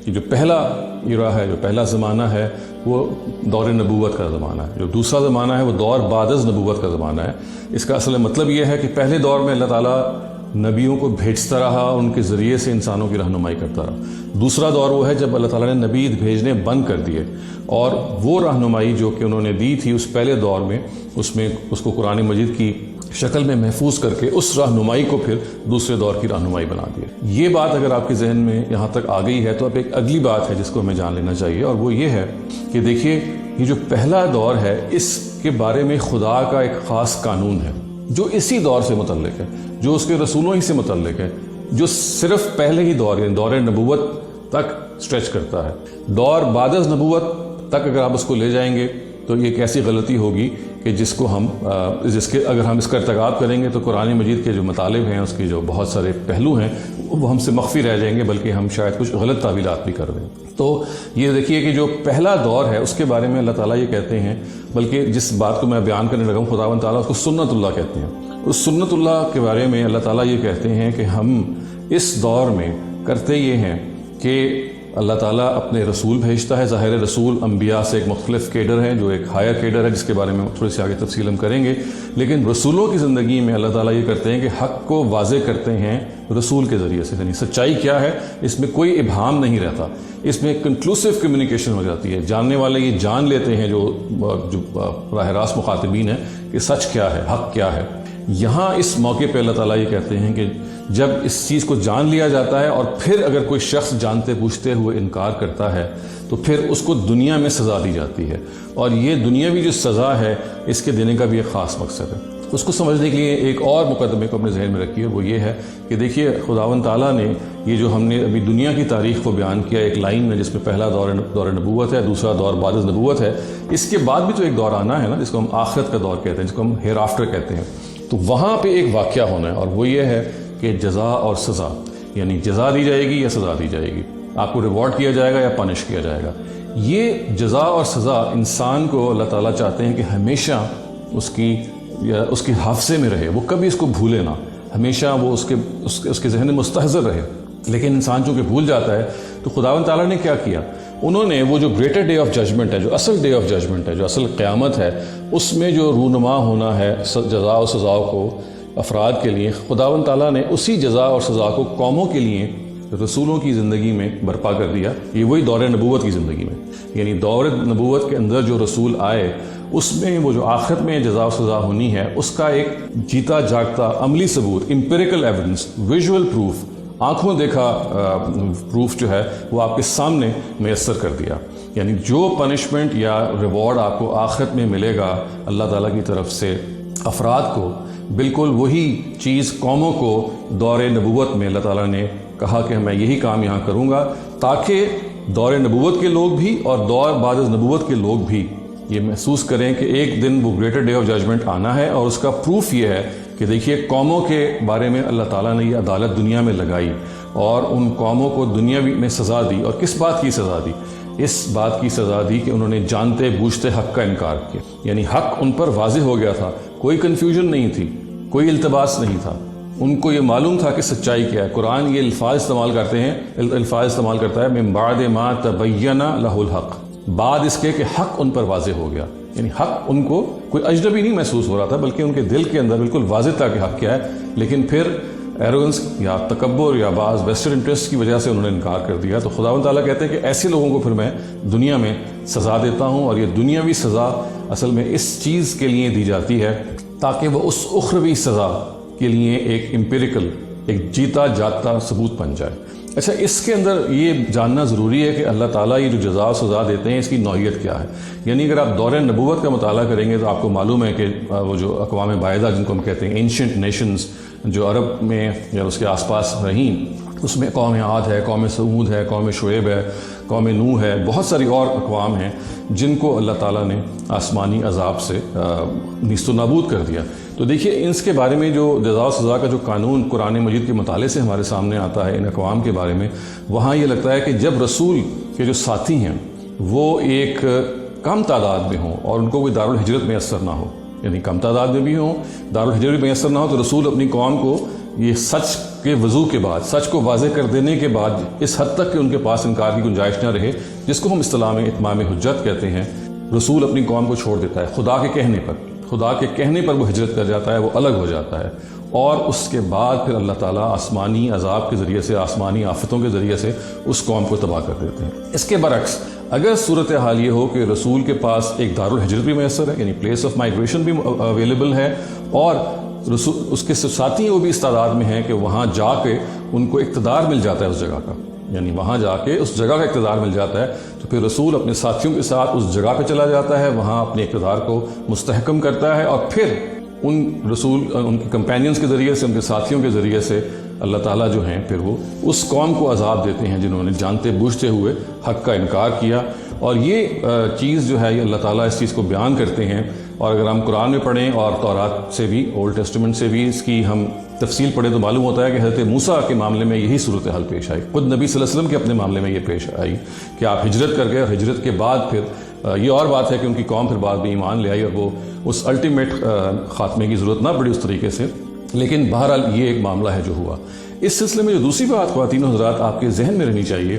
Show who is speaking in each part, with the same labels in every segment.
Speaker 1: کہ جو پہلا ایرا ہے، جو پہلا زمانہ ہے وہ دور نبوت کا زمانہ ہے، جو دوسرا زمانہ ہے وہ دور بعد از نبوت کا زمانہ ہے۔ اس کا اصل مطلب یہ ہے کہ پہلے دور میں اللہ تعالیٰ نبیوں کو بھیجتا رہا، ان کے ذریعے سے انسانوں کی رہنمائی کرتا رہا۔ دوسرا دور وہ ہے جب اللہ تعالیٰ نے نبی بھیجنے بند کر دیے، اور وہ رہنمائی جو کہ انہوں نے دی تھی اس پہلے دور میں، اس کو قرآن مجید کی شکل میں محفوظ کر کے اس رہنمائی کو پھر دوسرے دور کی رہنمائی بنا دیا۔ یہ بات اگر آپ کے ذہن میں یہاں تک آ گئی ہے تو اب ایک اگلی بات ہے جس کو ہمیں جان لینا چاہیے، اور وہ یہ ہے کہ دیکھیے یہ جو پہلا دور ہے اس کے بارے میں خدا کا ایک خاص قانون ہے جو اسی دور سے متعلق ہے، جو اس کے رسولوں ہی سے متعلق ہے، جو صرف پہلے ہی دور یعنی دور نبوت تک سٹریچ کرتا ہے۔ دور بعد از نبوت تک اگر آپ اس کو لے جائیں گے تو یہ ایک ایسی غلطی ہوگی کہ اگر ہم اس کا ارتکاب کریں گے تو قرآن مجید کے جو مطالب ہیں، اس کے جو بہت سارے پہلو ہیں وہ ہم سے مخفی رہ جائیں گے، بلکہ ہم شاید کچھ غلط تعویلات بھی کر دیں۔ تو یہ دیکھیے کہ جو پہلا دور ہے اس کے بارے میں اللہ تعالیٰ یہ کہتے ہیں، بلکہ جس بات کو میں بیان کرنے لگا ہوں خداوند تعالیٰ اس کو سنت اللہ کہتے ہیں۔ اس سنت اللہ کے بارے میں اللہ تعالیٰ یہ کہتے ہیں کہ ہم اس دور میں کرتے یہ ہیں کہ اللہ تعالیٰ اپنے رسول بھیجتا ہے۔ ظاہر رسول انبیاء سے ایک مختلف کیڈر ہے، جو ایک ہائر کیڈر ہے جس کے بارے میں تھوڑی سی آگے تفصیل ہم کریں گے، لیکن رسولوں کی زندگی میں اللہ تعالیٰ یہ کرتے ہیں کہ حق کو واضح کرتے ہیں رسول کے ذریعے سے، یعنی سچائی کیا ہے اس میں کوئی ابہام نہیں رہتا، اس میں کنکلوسیو کمیونیکیشن ہو جاتی ہے۔ جاننے والے یہ جان لیتے ہیں جو براہ راست مخاطبین ہیں کہ سچ کیا ہے، حق کیا ہے۔ یہاں اس موقع پہ اللہ تعالیٰ یہ کہتے ہیں کہ جب اس چیز کو جان لیا جاتا ہے اور پھر اگر کوئی شخص جانتے پوچھتے ہوئے انکار کرتا ہے تو پھر اس کو دنیا میں سزا دی جاتی ہے، اور یہ دنیاوی جو سزا ہے اس کے دینے کا بھی ایک خاص مقصد ہے۔ اس کو سمجھنے کے لیے ایک اور مقدمے کو اپنے ذہن میں رکھیے، وہ یہ ہے کہ دیکھیے خداوند تعالیٰ نے یہ جو ہم نے ابھی دنیا کی تاریخ کو بیان کیا ایک لائن میں، جس میں پہلا دور نبوت ہے، دوسرا دور بعد از نبوت ہے، اس کے بعد بھی تو ایک دور آنا ہے نا، جس کو ہم آخرت کا دور کہتے ہیں، جس کو ہم ہیر آفٹر کہتے ہیں۔ تو وہاں پہ ایک واقعہ ہونا ہے، اور وہ یہ ہے کہ جزا اور سزا، یعنی جزا دی جائے گی یا سزا دی جائے گی، آپ کو ریوارڈ کیا جائے گا یا پنش کیا جائے گا۔ یہ جزا اور سزا انسان کو اللہ تعالیٰ چاہتے ہیں کہ ہمیشہ اس کے حافظے میں رہے، وہ کبھی اس کو بھولے نہ، ہمیشہ وہ اس کے ذہن میں مستحضر رہے۔ لیکن انسان چونکہ بھول جاتا ہے تو خداوند تعالیٰ نے کیا کیا، انہوں نے وہ جو گریٹر ڈے آف ججمنٹ ہے، جو اصل ڈے آف ججمنٹ ہے، جو اصل قیامت ہے، اس میں جو رونما ہونا ہے جزا و سزا کو افراد کے لیے، خداوند تعالیٰ نے اسی جزا اور سزا کو قوموں کے لیے رسولوں کی زندگی میں برپا کر دیا۔ یہ وہی دور نبوت کی زندگی میں، یعنی دور نبوت کے اندر جو رسول آئے اس میں وہ جو آخرت میں جزا و سزا ہونی ہے اس کا ایک جیتا جاگتا عملی ثبوت، امپیریکل ایویڈنس، ویژول پروف، آنکھوں دیکھا پروف جو ہے وہ آپ کے سامنے میسر کر دیا۔ یعنی جو پنشمنٹ یا ریوارڈ آپ کو آخرت میں ملے گا اللہ تعالیٰ کی طرف سے افراد کو، بالکل وہی چیز قوموں کو دور نبوت میں اللہ تعالیٰ نے کہا کہ میں یہی کام یہاں کروں گا، تاکہ دور نبوت کے لوگ بھی اور دور بعد از نبوت کے لوگ بھی یہ محسوس کریں کہ ایک دن وہ گریٹر ڈے آف ججمنٹ آنا ہے، اور اس کا پروف یہ ہے کہ دیکھیے قوموں کے بارے میں اللہ تعالیٰ نے یہ عدالت دنیا میں لگائی اور ان قوموں کو دنیا میں سزا دی۔ اور کس بات کی سزا دی؟ اس بات کی سزا دی کہ انہوں نے جانتے بوجھتے حق کا انکار کیا، یعنی حق ان پر واضح ہو گیا تھا، کوئی کنفیوژن نہیں تھی، کوئی التباس نہیں تھا، ان کو یہ معلوم تھا کہ سچائی کیا ہے۔ قرآن یہ الفاظ استعمال کرتا ہے من بعد ما تبین لہ الحق، بعد اس کے کہ حق ان پر واضح ہو گیا، یعنی حق ان کو کوئی اجنبی نہیں محسوس ہو رہا تھا، بلکہ ان کے دل کے اندر بالکل واضح تھا کہ حق کیا ہے، لیکن پھر ایروگنس یا تکبر یا بعض ویسٹرن انٹرسٹ کی وجہ سے انہوں نے انکار کر دیا۔ تو خداوند تعالیٰ کہتے ہیں کہ ایسے لوگوں کو پھر میں دنیا میں سزا دیتا ہوں، اور یہ دنیاوی سزا اصل میں اس چیز کے لیے دی جاتی ہے تاکہ وہ اس اخروی سزا کے لیے ایک امپیریکل، ایک جیتا جاگتا ثبوت بن جائے۔ اچھا، اس کے اندر یہ جاننا ضروری ہے کہ اللہ تعالیٰ یہ جو جزا و سزا دیتے ہیں اس کی نوعیت کیا ہے۔ یعنی اگر آپ دور نبوت کا مطالعہ کریں گے تو آپ کو معلوم ہے کہ وہ جو اقوام باعثہ جن کو ہم کہتے ہیں اینشنٹ نیشنز، جو عرب میں یا اس کے آس پاس رہیں، اس میں قوم عاد ہے، قوم سمود ہے، قوم شعیب ہے، قوم نوح ہے، بہت ساری اور اقوام ہیں جن کو اللہ تعالیٰ نے آسمانی عذاب سے نیست و نابود کر دیا۔ تو دیکھیے اس کے بارے میں جو جزا و سزا کا جو قانون قرآن مجید کے مطالعے سے ہمارے سامنے آتا ہے ان اقوام کے بارے میں، وہاں یہ لگتا ہے کہ جب رسول کے جو ساتھی ہیں وہ ایک کم تعداد میں ہوں اور ان کو کوئی دارالحجرت میسر نہ ہو، یعنی کم تعداد میں بھی ہوں، دارالحجرت میسر نہ ہو، تو رسول اپنی قوم کو یہ سچ کے وضو کے بعد، سچ کو واضح کر دینے کے بعد اس حد تک کہ ان کے پاس انکار کی گنجائش نہ رہے، جس کو ہم اصطلاح میں اتمام حجت کہتے ہیں، رسول اپنی قوم کو چھوڑ دیتا ہے خدا کے کہنے پر وہ ہجرت کر جاتا ہے، وہ الگ ہو جاتا ہے، اور اس کے بعد پھر اللہ تعالیٰ آسمانی عذاب کے ذریعے سے، آسمانی آفتوں کے ذریعے سے اس قوم کو تباہ کر دیتے ہیں۔ اس کے برعکس اگر صورتحال یہ ہو کہ رسول کے پاس ایک دارالحجرت بھی میسر ہے، یعنی پلیس آف مائگریشن بھی اویلیبل ہے، اور رسول اس کے ساتھی وہ بھی اس تعداد میں ہیں کہ وہاں جا کے ان کو اقتدار مل جاتا ہے اس جگہ کا، یعنی وہاں جا کے اس جگہ کا اقتدار مل جاتا ہے، تو پھر رسول اپنے ساتھیوں کے ساتھ اس جگہ پہ چلا جاتا ہے، وہاں اپنے اقتدار کو مستحکم کرتا ہے، اور پھر ان کے کمپینینز کے ذریعے سے، ان کے ساتھیوں کے ذریعے سے اللہ تعالیٰ جو ہیں پھر وہ اس قوم کو عذاب دیتے ہیں جنہوں نے جانتے بوجھتے ہوئے حق کا انکار کیا۔ اور یہ چیز جو ہے، یہ اللہ تعالیٰ اس چیز کو بیان کرتے ہیں، اور اگر ہم قرآن میں پڑھیں اور تورات سے بھی، اولڈ ٹیسٹمنٹ سے بھی اس کی ہم تفصیل پڑھیں تو معلوم ہوتا ہے کہ حضرت موسیٰ کے معاملے میں یہی صورتحال پیش آئی، خود نبی صلی اللہ علیہ وسلم کے اپنے معاملے میں یہ پیش آئی کہ آپ ہجرت کر گئے، اور ہجرت کے بعد پھر یہ اور بات ہے کہ ان کی قوم پھر بعد میں ایمان لے آئی، اور وہ اس الٹیمیٹ خاتمے کی ضرورت نہ پڑی اس طریقے سے، لیکن بہرحال یہ ایک معاملہ ہے جو ہوا۔ اس سلسلے میں جو دوسری بات خواتین و حضرات آپ کے ذہن میں رہنی چاہیے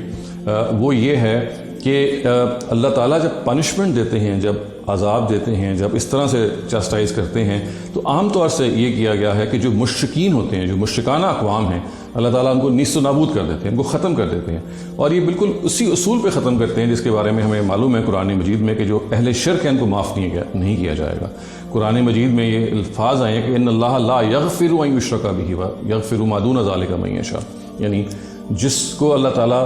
Speaker 1: وہ یہ ہے کہ اللہ تعالیٰ جب پنشمنٹ دیتے ہیں، جب عذاب دیتے ہیں، جب اس طرح سے چاسٹائز کرتے ہیں، تو عام طور سے یہ کیا گیا ہے کہ جو مشرکین ہوتے ہیں، جو مشرکانہ اقوام ہیں، اللہ تعالیٰ ان کو نیست و نابود کر دیتے ہیں، ان کو ختم کر دیتے ہیں، اور یہ بالکل اسی اصول پہ ختم کرتے ہیں جس کے بارے میں ہمیں معلوم ہے قرآن مجید میں کہ جو اہل شرک ہیں ان کو معاف نہیں کیا جائے گا۔ قرآن مجید میں یہ الفاظ آئے ہیں کہ ان اللہ لا یغفر ان یشرک بہ ویغفر ما دون ذلک من یشاء، یعنی جس کو اللہ تعالیٰ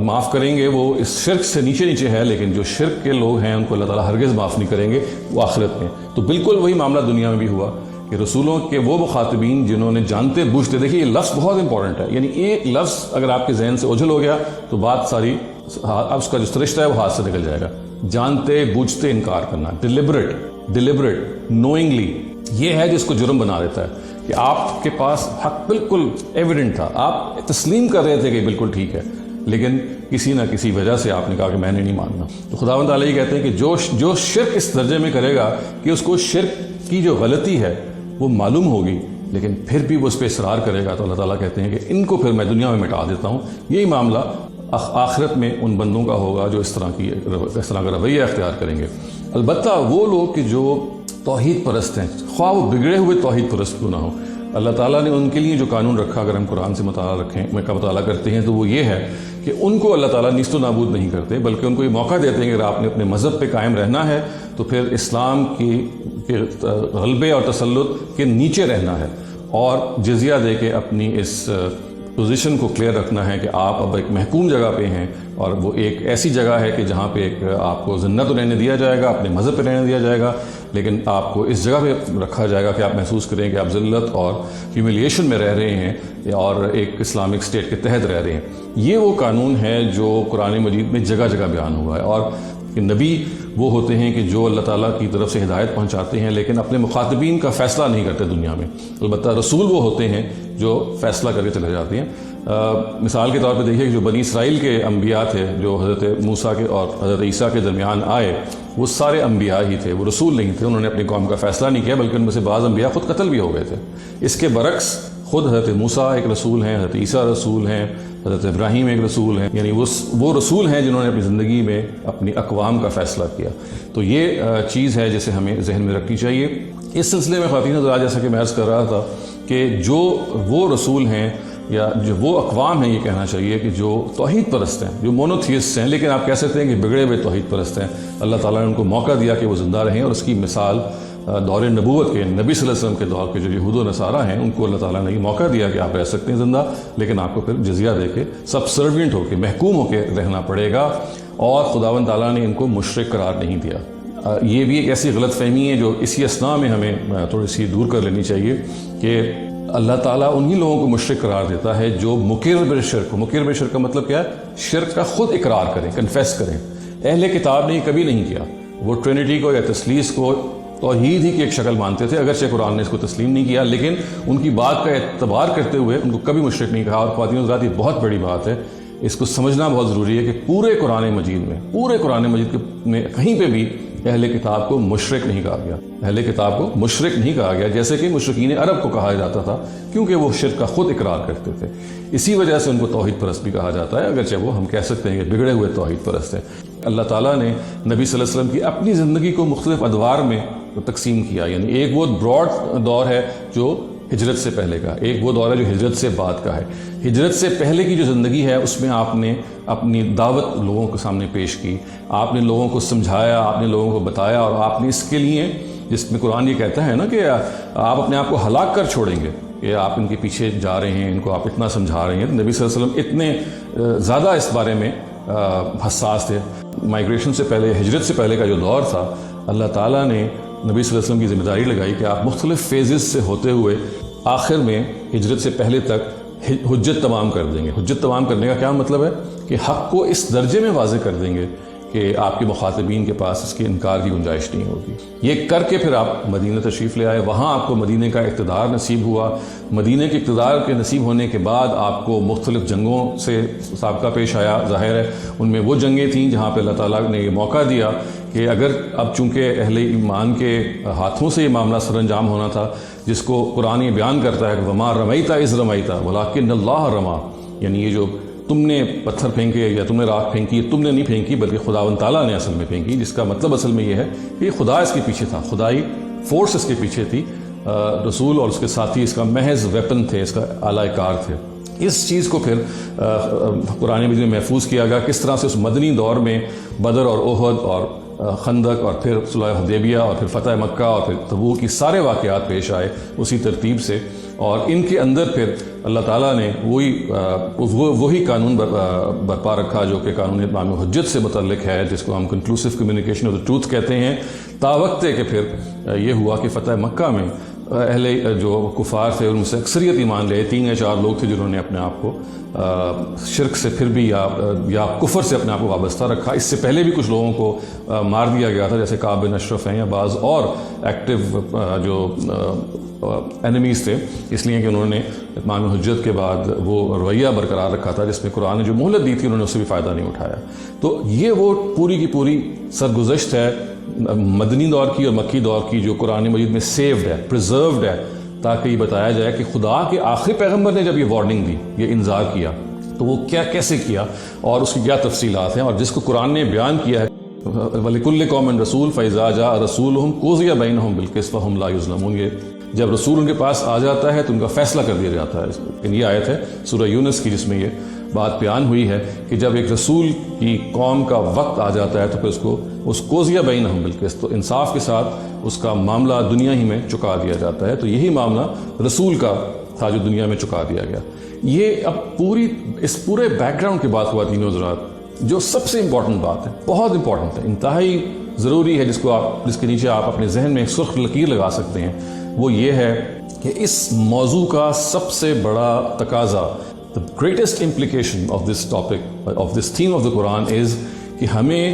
Speaker 1: معاف کریں گے وہ اس شرک سے نیچے ہے، لیکن جو شرک کے لوگ ہیں ان کو اللہ تعالیٰ ہرگز معاف نہیں کریں گے وہ آخرت میں۔ تو بالکل وہی معاملہ دنیا میں بھی ہوا کہ رسولوں کے وہ مخاطبین جنہوں نے جانتے بوجھتے، دیکھیے یہ لفظ بہت امپورٹنٹ ہے، یعنی ایک لفظ اگر آپ کے ذہن سے اوجھل ہو گیا تو بات ساری، اب اس کا جو رشتہ ہے وہ ہاتھ سے نکل جائے گا۔ جانتے بوجھتے انکار کرنا، ڈیلیبریٹ نوئنگلی، یہ ہے جس کو جرم بنا دیتا ہے کہ آپ کے پاس حق بالکل ایویڈنٹ تھا، آپ تسلیم کر رہے تھے کہ بالکل ٹھیک ہے، لیکن کسی نہ کسی وجہ سے آپ نے کہا کہ میں نے نہیں ماننا۔ تو خداوند تعالیٰ یہ کہتے ہیں کہ جو شرک اس درجے میں کرے گا کہ اس کو شرک کی جو غلطی ہے وہ معلوم ہوگی، لیکن پھر بھی وہ اس پہ اصرار کرے گا، تو اللہ تعالیٰ کہتے ہیں کہ ان کو پھر میں دنیا میں مٹا دیتا ہوں۔ یہی معاملہ آخرت میں ان بندوں کا ہوگا جو اس طرح کا رویہ اختیار کریں گے۔ البتہ وہ لوگ کہ جو توحید پرست ہیں، خواہ وہ بگڑے ہوئے توحید پرست کیوں نہ ہوں، اللہ تعالیٰ نے ان کے لیے جو قانون رکھا، اگر ہم قرآن سے مطالعہ کرتے ہیں تو وہ یہ ہے کہ ان کو اللہ تعالیٰ نیست و نابود نہیں کرتے، بلکہ ان کو یہ موقع دیتے ہیں کہ اگر آپ نے اپنے مذہب پہ قائم رہنا ہے تو پھر اسلام کے غلبے اور تسلط کے نیچے رہنا ہے، اور جزیہ دے کے اپنی اس پوزیشن کو کلیئر رکھنا ہے کہ آپ اب ایک محکوم جگہ پہ ہیں، اور وہ ایک ایسی جگہ ہے کہ جہاں پہ ایک آپ کو زندہ تو رہنے دیا جائے گا، اپنے مذہب پہ رہنے دیا جائے گا، لیکن آپ کو اس جگہ پہ رکھا جائے گا کہ آپ محسوس کریں کہ آپ ذلت اور ہیوملیشن میں رہ رہے ہیں اور ایک اسلامک اسٹیٹ کے تحت رہ رہے ہیں۔ یہ وہ قانون ہے جو قرآن مجید میں جگہ جگہ بیان ہوا ہے، اور نبی وہ ہوتے ہیں کہ جو اللہ تعالیٰ کی طرف سے ہدایت پہنچاتے ہیں لیکن اپنے مخاطبین کا فیصلہ نہیں کرتے دنیا میں۔ البتہ رسول وہ ہوتے ہیں جو فیصلہ کر کے چلے جاتے ہیں۔ مثال کے طور پہ دیکھیے کہ جو بنی اسرائیل کے انبیاء تھے جو حضرت موسیٰ کے اور حضرت عیسیٰ کے درمیان آئے، وہ سارے انبیاء ہی تھے، وہ رسول نہیں تھے، انہوں نے اپنی قوم کا فیصلہ نہیں کیا، بلکہ ان میں سے بعض انبیاء خود قتل بھی ہو گئے تھے۔ اس کے برعکس خود حضرت موسیٰ ایک رسول ہیں، حضرت عیسیٰ رسول ہیں، حضرت ابراہیم ایک رسول ہیں، یعنی وہ رسول ہیں جنہوں نے اپنی زندگی میں اپنی اقوام کا فیصلہ کیا۔ تو یہ چیز ہے جسے ہمیں ذہن میں رکھنی چاہیے۔ اس سلسلے میں خواتین حضرات، جیسا کہ میں عرض کر رہا تھا کہ جو وہ رسول ہیں یا جو وہ اقوام ہیں، یہ کہنا چاہیے کہ جو توحید پرست ہیں، جو مونوتھیسٹ ہیں، لیکن آپ کہہ سکتے ہیں کہ بگڑے ہوئے توحید پرست ہیں، اللہ تعالیٰ نے ان کو موقع دیا کہ وہ زندہ رہیں، اور اس کی مثال دور نبوت کے نبی صلی اللہ علیہ وسلم کے دور کے جو یہود و نصارہ ہیں، ان کو اللہ تعالیٰ نے یہ موقع دیا کہ آپ رہ سکتے ہیں زندہ، لیکن آپ کو پھر جزیہ دے کے سبسروینٹ ہو کے، محکوم ہو کے رہنا پڑے گا، اور خداوند تعالیٰ نے ان کو مشرک قرار نہیں دیا۔ یہ بھی ایک ایسی غلط فہمی ہے جو اسی اثناء میں ہمیں تھوڑی سی دور کر لینی چاہیے کہ اللہ تعالیٰ انہی لوگوں کو مشرک قرار دیتا ہے جو مقر بالشرک۔ مقر بالشرک کا مطلب کیا ہے؟ شرک کا خود اقرار کریں، کنفیس کریں۔ اہل کتاب نے یہ کبھی نہیں کیا، وہ ٹرینٹی کو یا تثلیث کو توحید ہی کی ایک شکل مانتے تھے، اگرچہ قرآن نے اس کو تسلیم نہیں کیا، لیکن ان کی بات کا اعتبار کرتے ہوئے ان کو کبھی مشرک نہیں کہا۔ اور خواتین حضرات، یہ بہت بڑی بات ہے، اس کو سمجھنا بہت ضروری ہے کہ پورے قرآن مجید میں کہیں پہ بھی اہل کتاب کو مشرک نہیں کہا گیا، اہل کتاب کو مشرک نہیں کہا گیا جیسے کہ مشرکین عرب کو کہا جاتا تھا، کیونککہ وہ شرک کا خود اقرار کرتے تھے۔ اسی وجہ سے ان کو توحید پرست بھی کہا جاتا ہے، اگرچہ وہ ہم کہہ سکتے ہیں کہ بگڑے ہوئے توحید پرست ہیں۔ اللہ تعالیٰ نے نبی صلی اللہ علیہ وسلم کی اپنی زندگی کو مختلف ادوار میں تقسیم کیا، یعنی ایک وہ براڈ دور ہے جو ہجرت سے پہلے کا، ایک وہ دور ہے جو ہجرت سے بعد کا ہے۔ ہجرت سے پہلے کی جو زندگی ہے اس میں آپ نے اپنی دعوت لوگوں کے سامنے پیش کی، آپ نے لوگوں کو سمجھایا، آپ نے لوگوں کو بتایا، اور آپ نے اس کے لیے، جس میں قرآن یہ کہتا ہے نا کہ آپ اپنے آپ کو ہلاک کر چھوڑیں گے کہ آپ ان کے پیچھے جا رہے ہیں، ان کو آپ اتنا سمجھا رہے ہیں۔ نبی صلی اللہ علیہ وسلم اتنے زیادہ اس بارے میں حساس تھے۔ مائیگریشن سے پہلے، ہجرت سے پہلے کا جو دور تھا، اللہ تعالیٰ نے نبی صلی اللہ علیہ وسلم کی ذمہ داری لگائی کہ آپ مختلف فیزز سے ہوتے ہوئے آخر میں ہجرت سے پہلے تک حجت تمام کر دیں گے۔ حجت تمام کرنے کا کیا مطلب ہے؟ کہ حق کو اس درجے میں واضح کر دیں گے کہ آپ کے مخاطبین کے پاس اس کے انکار کی گنجائش نہیں ہوگی۔ یہ کر کے پھر آپ مدینہ تشریف لے آئے، وہاں آپ کو مدینہ کا اقتدار نصیب ہوا۔ مدینہ کے اقتدار کے نصیب ہونے کے بعد آپ کو مختلف جنگوں سے سابقہ پیش آیا، ظاہر ہے ان میں وہ جنگیں تھیں جہاں پہ اللہ تعالیٰ نے یہ موقع دیا کہ اگر اب چونکہ اہل ایمان کے ہاتھوں سے یہ معاملہ سر انجام ہونا تھا، جس کو قرآن یہ بیان کرتا ہے کہ وما رمیت اذ رمیت ولکن اللہ رما، یعنی یہ جو تم نے پتھر پھینکے یا تم نے راکھ پھینکی، تم نے نہیں پھینکی بلکہ خداوند تعالیٰ نے اصل میں پھینکی، جس کا مطلب اصل میں یہ ہے کہ خدا اس کے پیچھے تھا، خدائی فورس اس کے پیچھے تھی، رسول اور اس کے ساتھی اس کا محض ویپن تھے، اس کا آلہ کار تھے۔ اس چیز کو پھر قرآن مجید میں محفوظ کیا گیا، کس طرح سے اس مدنی دور میں بدر اور احد اور خندق اور پھر صلح حدیبیہ اور پھر فتح مکہ اور پھر تبوک کی سارے واقعات پیش آئے اسی ترتیب سے، اور ان کے اندر پھر اللہ تعالیٰ نے وہی قانون برپا رکھا جو کہ قانون اتمام حجت سے متعلق ہے، جس کو ہم کنکلوسیو کمیونیکیشن آف دا ٹروتھ کہتے ہیں۔ تا وقت ہے کہ پھر یہ ہوا کہ فتح مکہ میں اہل جو کفار تھے ان سے اکثریت ایمان لے، 3 یا 4 لوگ تھے جنہوں نے اپنے آپ کو شرک سے پھر بھی یا کفر سے اپنے آپ کو وابستہ رکھا۔ اس سے پہلے بھی کچھ لوگوں کو مار دیا گیا تھا، جیسے کعب بن اشرف ہیں یا بعض اور ایکٹیو جو اینیمیز تھے، اس لیے کہ انہوں نے اتمام حجت کے بعد وہ رویہ برقرار رکھا تھا جس میں قرآن نے جو مہلت دی تھی انہوں نے اس سے بھی فائدہ نہیں اٹھایا۔ تو یہ وہ پوری کی پوری سرگزشت ہے مدنی دور کی اور مکی دور کی، جو قرآن مجید میں سیوڈ ہے، پریزروڈ ہے، تاکہ یہ بتایا جائے کہ خدا کے آخری پیغمبر نے جب یہ وارننگ دی، یہ انذار کیا، تو وہ کیسے کیا اور اس کی کیا تفصیلات ہیں، اور جس کو قرآن نے بیان کیا ہے وَلِكُلِّ قَوْمٍ رَسُولٌ فَإِذَا جَاءَ رَسُولُهُمْ قُضِيَ بَيْنَهُم بِالْقِسْطِ وَهُمْ لَا يُظْلَمُونَ، یہ جب رسول ان کے پاس آ جاتا ہے تو ان کا فیصلہ کر دیا جاتا ہے۔ لیکن یہ آیت ہے سورہ یونس کی جس میں یہ بات بیان ہوئی ہے کہ جب ایک رسول کی قوم کا وقت آ جاتا ہے تو پھر اس قُضِيَ بَيْنَهُم بِالْقِسْطِ، تو انصاف کے ساتھ اس کا معاملہ دنیا ہی میں چکا دیا جاتا ہے۔ تو یہی معاملہ رسول کا تھا جو دنیا میں چکا دیا گیا۔ یہ اب اس پورے بیک گراؤنڈ کے بعد خواتین و حضرات، جو سب سے امپورٹنٹ بات ہے، بہت امپورٹنٹ ہے، انتہائی ضروری ہے، جس کے نیچے آپ اپنے ذہن میں ایک سرخ لکیر لگا سکتے ہیں، وہ یہ ہے کہ اس موضوع کا سب سے بڑا تقاضا، the greatest implication of this topic, of this theme of the Quran is کہ ہمیں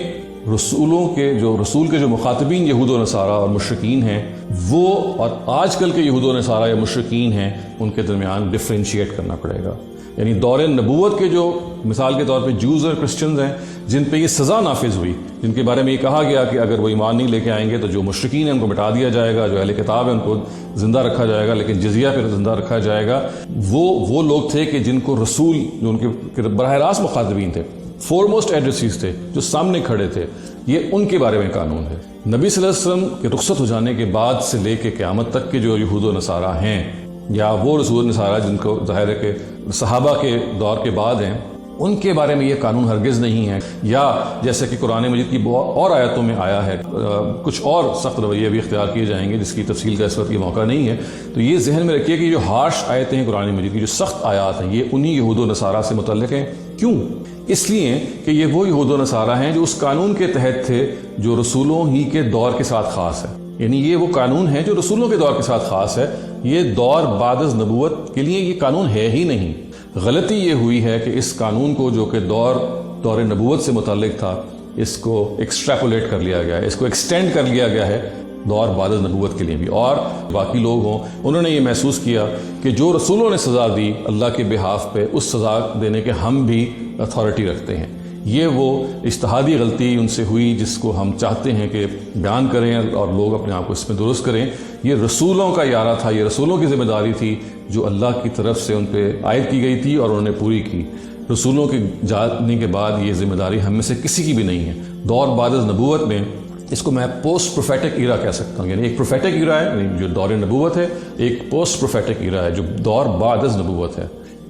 Speaker 1: رسول کے جو مخاطبین یہود و نصارہ اور مشرکین ہیں، وہ اور آج کل کے یہود و نصارہ یا مشرکین ہیں، ان کے درمیان ڈفرینشیٹ کرنا پڑے گا۔ یعنی دور نبوت کے جو مثال کے طور پہ جوز اور کرسچنز ہیں جن پہ یہ سزا نافذ ہوئی، جن کے بارے میں یہ کہا گیا کہ اگر وہ ایمان نہیں لے کے آئیں گے تو جو مشرکین ہیں ان کو مٹا دیا جائے گا، جو اہل کتاب ہیں ان کو زندہ رکھا جائے گا، لیکن جزیہ پہ زندہ رکھا جائے گا۔ وہ لوگ تھے کہ جن کو رسول، جو ان کے براہ راست مخاطبین تھے، فورموسٹ ایڈریسیز تھے، جو سامنے کھڑے تھے، یہ ان کے بارے میں قانون ہے۔ نبی صلی اللہ علیہ وسلم کے رخصت ہو جانے کے بعد سے لے کے قیامت تک کے جو یہود و نصارہ ہیں، یا وہ رسول نصارہ جن کو ظاہر ہے کہ صحابہ کے دور کے بعد ہیں، ان کے بارے میں یہ قانون ہرگز نہیں ہے، یا جیسے کہ قرآن مجید کی اور آیتوں میں آیا ہے کچھ اور سخت رویے بھی اختیار کیے جائیں گے جس کی تفصیل کا اس وقت یہ موقع نہیں ہے۔ تو یہ ذہن میں رکھیے کہ جو ہارش آیتیں ہیں قرآن مجید کی، جو سخت آیات ہیں، یہ انہی یہود و نصارہ سے متعلق ہیں۔ کیوں؟ اس لیے کہ یہ وہ یہود و نصارہ ہیں جو اس قانون کے تحت تھے جو رسولوں ہی کے دور کے ساتھ خاص ہے۔ یعنی یہ وہ قانون ہے جو رسولوں کے دور کے ساتھ خاص ہے، یہ دور بعد از نبوت کے لیے یہ قانون ہے ہی نہیں۔ غلطی یہ ہوئی ہے کہ اس قانون کو جو کہ دور نبوت سے متعلق تھا، اس کو ایکسٹریپولیٹ کر لیا گیا ہے، اس کو ایکسٹینڈ کر لیا گیا ہے دور بعد از نبوت کے لیے بھی، اور باقی لوگ ہوں انہوں نے یہ محسوس کیا کہ جو رسولوں نے سزا دی اللہ کے بہاف پہ، اس سزا دینے کے ہم بھی اتھارٹی رکھتے ہیں۔ یہ وہ اجتہادی غلطی ان سے ہوئی جس کو ہم چاہتے ہیں کہ بیان کریں اور لوگ اپنے آپ کو اس میں درست کریں۔ یہ رسولوں کا ارادہ تھا، یہ رسولوں کی ذمہ داری تھی جو اللہ کی طرف سے ان پہ عائد کی گئی تھی اور انہوں نے پوری کی۔ رسولوں کے جانے کے بعد یہ ذمہ داری ہم میں سے کسی کی بھی نہیں ہے۔ دور بعد از نبوت میں اس کو میں پوسٹ پروفیٹک ایرا کہہ سکتا ہوں، یعنی ایک پروفیٹک ایرا ہے یعنی جو دور نبوت ہے، ایک پوسٹ پروفیٹک ایرا ہے جو دور بعد از نبوت ہے۔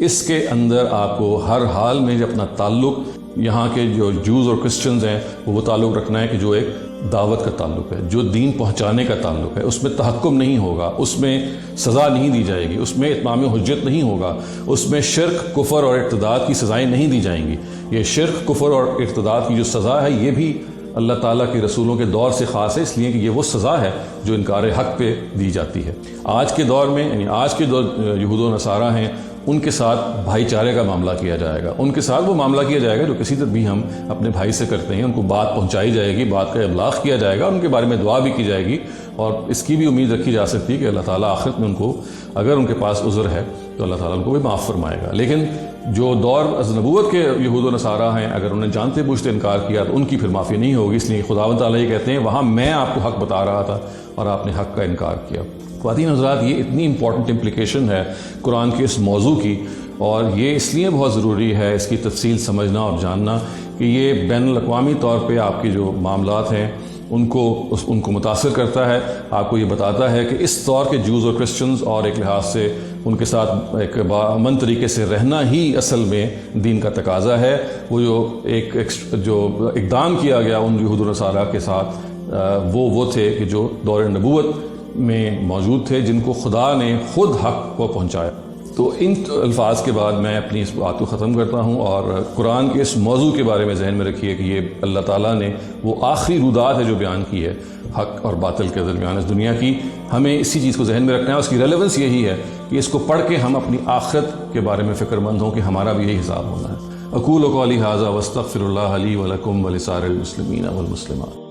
Speaker 1: اس کے اندر آپ کو ہر حال میں اپنا تعلق یہاں کے جو جوز اور کرسچنز ہیں وہ تعلق رکھنا ہے کہ جو ایک دعوت کا تعلق ہے، جو دین پہنچانے کا تعلق ہے۔ اس میں تحکم نہیں ہوگا، اس میں سزا نہیں دی جائے گی، اس میں اتمام حجت نہیں ہوگا، اس میں شرک، کفر اور ارتداد کی سزائیں نہیں دی جائیں گی۔ یہ شرک، کفر اور ارتداد کی جو سزا ہے یہ بھی اللہ تعالیٰ کے رسولوں کے دور سے خاص ہے، اس لیے کہ یہ وہ سزا ہے جو انکار حق پہ دی جاتی ہے۔ آج کے دور میں یعنی آج کے دور یہود و نصارہ ہیں، ان کے ساتھ بھائی چارے کا معاملہ کیا جائے گا، ان کے ساتھ وہ معاملہ کیا جائے گا جو کسی طرح بھی ہم اپنے بھائی سے کرتے ہیں۔ ان کو بات پہنچائی جائے گی، بات کا ابلاغ کیا جائے گا، ان کے بارے میں دعا بھی کی جائے گی، اور اس کی بھی امید رکھی جا سکتی ہے کہ اللہ تعالیٰ آخرت میں ان کو اگر ان کے پاس عذر ہے تو اللہ تعالیٰ ان کو بھی معاف فرمائے گا۔ لیکن جو دور از نبوت کے یہود و نصارہ ہیں، اگر انہیں جانتے بوجھتے انکار کیا تو ان کی پھر معافی نہیں ہوگی۔ اس لیے خداوند تعالیٰ یہ کہتے ہیں وہاں میں آپ کو حق بتا رہا تھا اور آپ نے حق کا انکار کیا۔ خواتین حضرات، یہ اتنی امپورٹنٹ امپلیکیشن ہے قرآن کے اس موضوع کی، اور یہ اس لیے بہت ضروری ہے اس کی تفصیل سمجھنا اور جاننا کہ یہ بین الاقوامی طور پہ آپ کے جو معاملات ہیں ان کو متاثر کرتا ہے۔ آپ کو یہ بتاتا ہے کہ اس طور کے جوز اور کرسچنز اور ایک لحاظ سے ان کے ساتھ ایک باامن طریقے سے رہنا ہی اصل میں دین کا تقاضا ہے۔ وہ جو اقدام کیا گیا ان یہود و نصارہ کے ساتھ وہ تھے کہ جو دور نبوت میں موجود تھے، جن کو خدا نے خود حق کو پہنچایا۔ تو ان الفاظ کے بعد میں اپنی اس بات کو ختم کرتا ہوں، اور قرآن کے اس موضوع کے بارے میں ذہن میں رکھیے کہ یہ اللہ تعالیٰ نے وہ آخری رودات ہے جو بیان کی ہے حق اور باطل کے درمیان اس دنیا کی۔ ہمیں اسی چیز کو ذہن میں رکھنا ہے، اس کی ریلیونس یہی ہے کہ اس کو پڑھ کے ہم اپنی آخرت کے بارے میں فکر مند ہوں کہ ہمارا بھی یہی حساب ہونا ہے۔ اقول قولی ھذا واستغفر اللہ لی ولکم ولسائر المسلمین والمسلمات۔